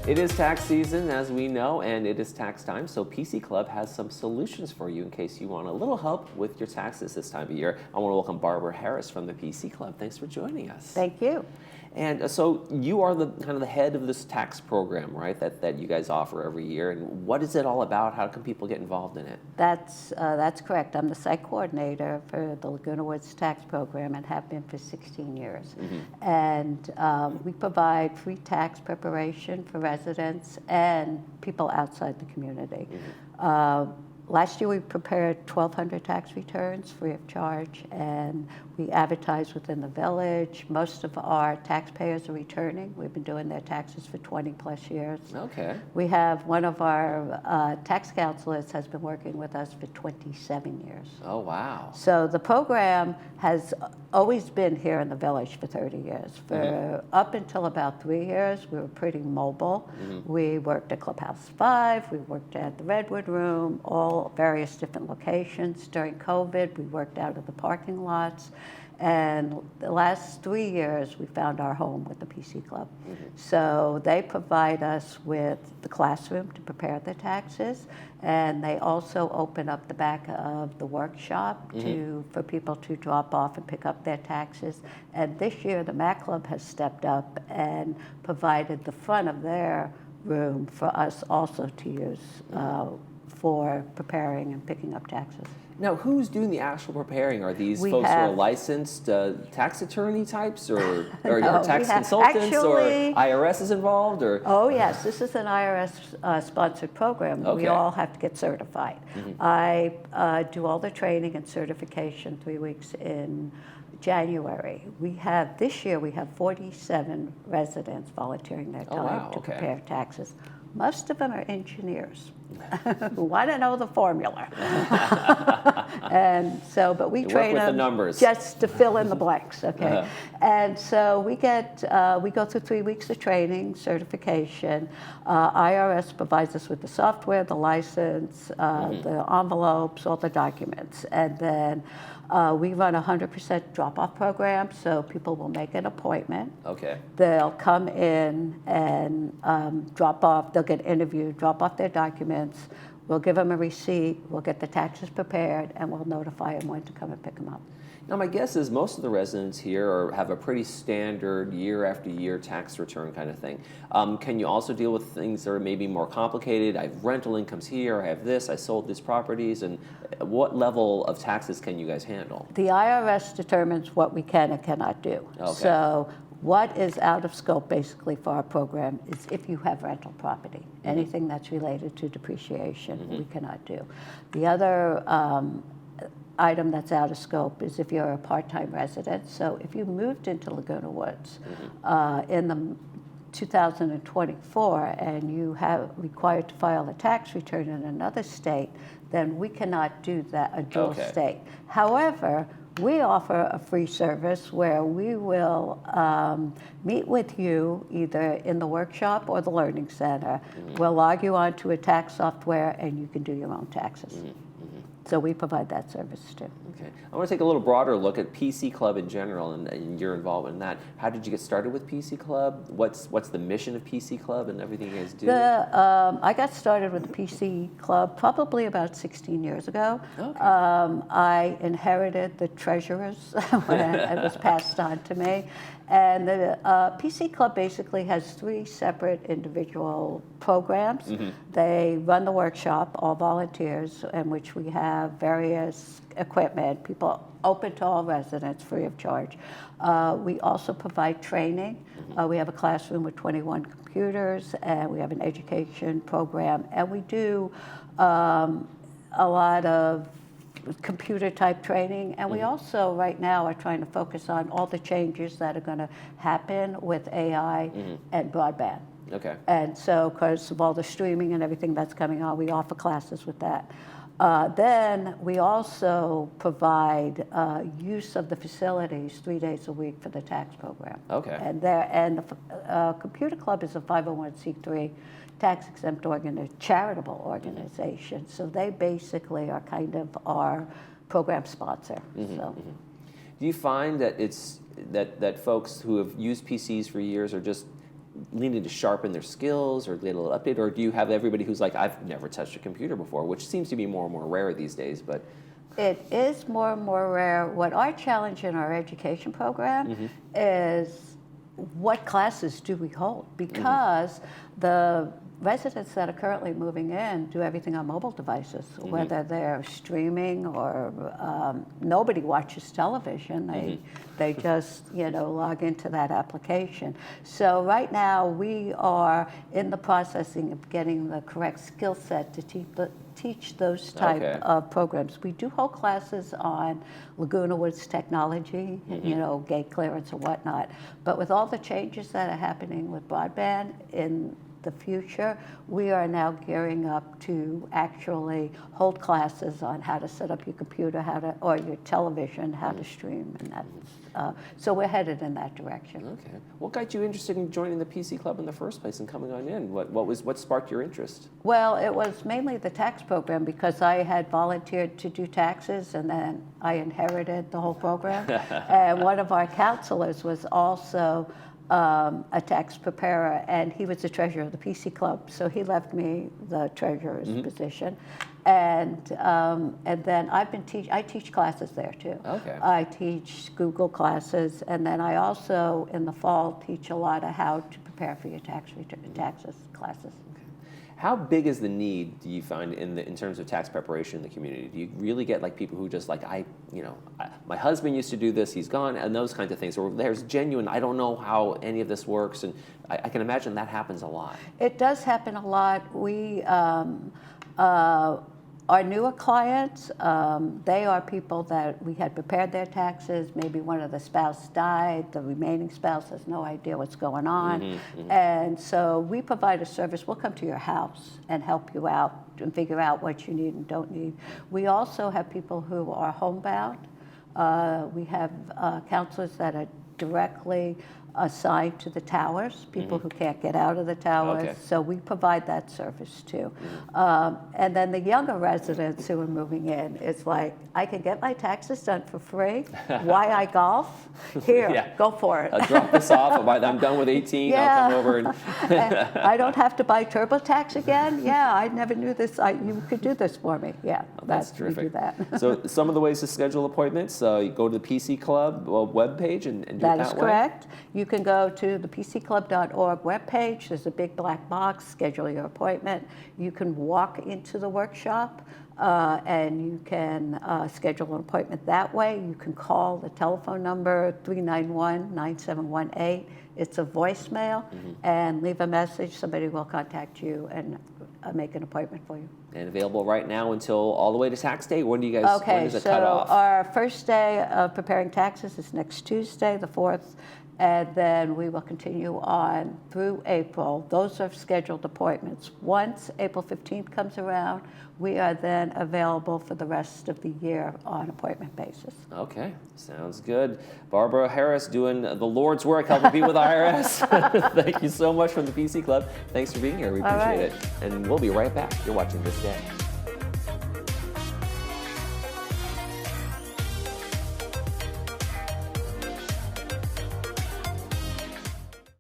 It is tax season, as we know, and it is tax time, so PC Club has some solutions for you in case you want a little help with your taxes this time of year. I want to welcome Barbara Harris from the PC Club. Thanks for joining us. Thank you. And so you are the kind of the head of this tax program, right, that you guys offer every year. And what is it all about? How can people get involved in it? That's correct. I'm the site coordinator for the Laguna Woods tax program and have been for 16 years. Mm-hmm. And we provide free tax preparation for residents and people outside the community. Mm-hmm. Last year we prepared 1,200 tax returns free of charge, and we advertise within the village. Most of our taxpayers are returning. We've been doing their taxes for 20 plus years. Okay. We have one of our tax counselors has been working with us for 27 years. Oh, wow. So the program has always been here in the village for 30 years. For up until about 3 years, we were pretty mobile. Mm-hmm. We worked at Clubhouse 5, we worked at the Redwood Room, all various different locations. During COVID, we worked out of the parking lots. And the last 3 years, we found our home with the PC Club. Mm-hmm. So they provide us with the classroom to prepare the taxes, and they also open up the back of the workshop for people to drop off and pick up their taxes. And this year, the Mac Club has stepped up and provided the front of their room for us also to use for preparing and picking up taxes. Now, who's doing the actual preparing? Are these folks who are licensed tax attorney types, or No, tax consultants, or IRS is involved, or? Oh yes, this is an IRS sponsored program. Okay. We all have to get certified. Mm-hmm. I do all the training and certification 3 weeks in January. This year we have 47 residents volunteering their time to prepare taxes. Most of them are engineers who want to know the formula. And so, but we train them just to fill in the blanks, okay? Uh-huh. And so we go through 3 weeks of training, certification. IRS provides us with the software, the license, the envelopes, all the documents. And then we run a 100% drop-off program, so people will make an appointment. Okay. They'll come in and drop off. They'll get interviewed, drop off their documents. We'll give them a receipt. We'll get the taxes prepared, and we'll notify them when to come and pick them up. Now, my guess is most of the residents here have a pretty standard year after year tax return kind of thing. Can you also deal with things that are maybe more complicated? I have rental incomes here, I have this, I sold these properties, and what level of taxes can you guys handle? The IRS determines what we can and cannot do. Okay. So what is out of scope basically for our program is if you have rental property. Mm-hmm. Anything that's related to depreciation, we cannot do. The other item that's out of scope is if you're a part-time resident. So if you moved into Laguna Woods in the 2024 and you have required to file a tax return in another state, then we cannot do that, a dual state. However, we offer a free service where we will meet with you either in the workshop or the learning center. We'll log you onto a tax software and you can do your own taxes. So we provide that service too. Okay. I want to take a little broader look at PC Club in general and your involvement in that. How did you get started with PC Club? What's the mission of PC Club and everything you guys do? I got started with the PC Club probably about 16 years ago. Okay. I inherited the treasurers when it was passed on to me. And the PC Club basically has 3 separate individual programs. They run the workshop, all volunteers, in which we have various equipment, people open to all residents, free of charge. We also provide training. We have a classroom with 21 computers, and we have an education program, and we do a lot of computer type training, and we also right now are trying to focus on all the changes that are going to happen with AI and broadband. Okay. And so because of all the streaming and everything that's coming on, we offer classes with that. Then we also provide use of the facilities 3 days a week for the tax program. Okay. And the Computer Club is a 501c3 tax-exempt charitable organization. So they basically are kind of our program sponsor. So. Do you find that it's that folks who have used PCs for years are just needing to sharpen their skills or get a little update, or do you have everybody who's like, I've never touched a computer before, which seems to be more and more rare these days, but... It is more and more rare. What our challenge in our education program is what classes do we hold? Because the residents that are currently moving in do everything on mobile devices, whether they're streaming or nobody watches television. They just, log into that application. So right now we are in the processing of getting the correct skill set to teach those type of programs. We do hold classes on Laguna Woods technology, gate clearance and whatnot. But with all the changes that are happening with broadband in the future, we are now gearing up to actually hold classes on how to set up your computer, or your television, how to stream, and that's so we're headed in that direction. Okay. What got you interested in joining the PC Club in the first place and coming on in? What sparked your interest? Well, it was mainly the tax program because I had volunteered to do taxes and then I inherited the whole program. And one of our counselors was also a tax preparer, and he was the treasurer of the PC Club, so he left me the treasurer's position. And then I teach classes there too. Okay. I teach Google classes, and then I also in the fall teach a lot of how to prepare for your taxes classes. How big is the need, do you find, in terms of tax preparation in the community? Do you really get like people who just like, my husband used to do this, he's gone, and those kinds of things, or there's genuine, I don't know how any of this works, and I can imagine that happens a lot. It does happen a lot. We, our newer clients, they are people that we had prepared their taxes. Maybe one of the spouse died, the remaining spouse has no idea what's going on. And so we provide a service. We'll come to your house and help you out and figure out what you need and don't need. We also have people who are homebound. We have counselors that are directly assigned to the towers, people who can't get out of the towers. Okay. So we provide that service too. And then the younger residents who are moving in, it's like, I can get my taxes done for free. Why I golf? Here, go for it. I'll drop this off. I'm done with 18. I'll come over and I don't have to buy TurboTax again. Yeah, I never knew this. You could do this for me. Yeah, that's terrific. We do that. So some of the ways to schedule appointments, you go to the PC Club webpage and do it that way? That is correct. You can go to the pcclub.org webpage. There's a big black box, schedule your appointment. You can walk into the workshop and you can schedule an appointment that way. You can call the telephone number 391-9718. It's a voicemail, and leave a message. Somebody will contact you and make an appointment for you. And available right now until all the way to tax day? When do you guys, when does it cut off? Our first day of preparing taxes is next Tuesday, the 4th, and then we will continue on through April. Those are scheduled appointments. Once April 15th comes around, we are then available for the rest of the year on appointment basis. Okay, sounds good. Barbara Harris doing the Lord's work, helping people with IRS. Thank you so much from the PC Club. Thanks for being here. We appreciate it. And we'll be right back. You're watching This Day.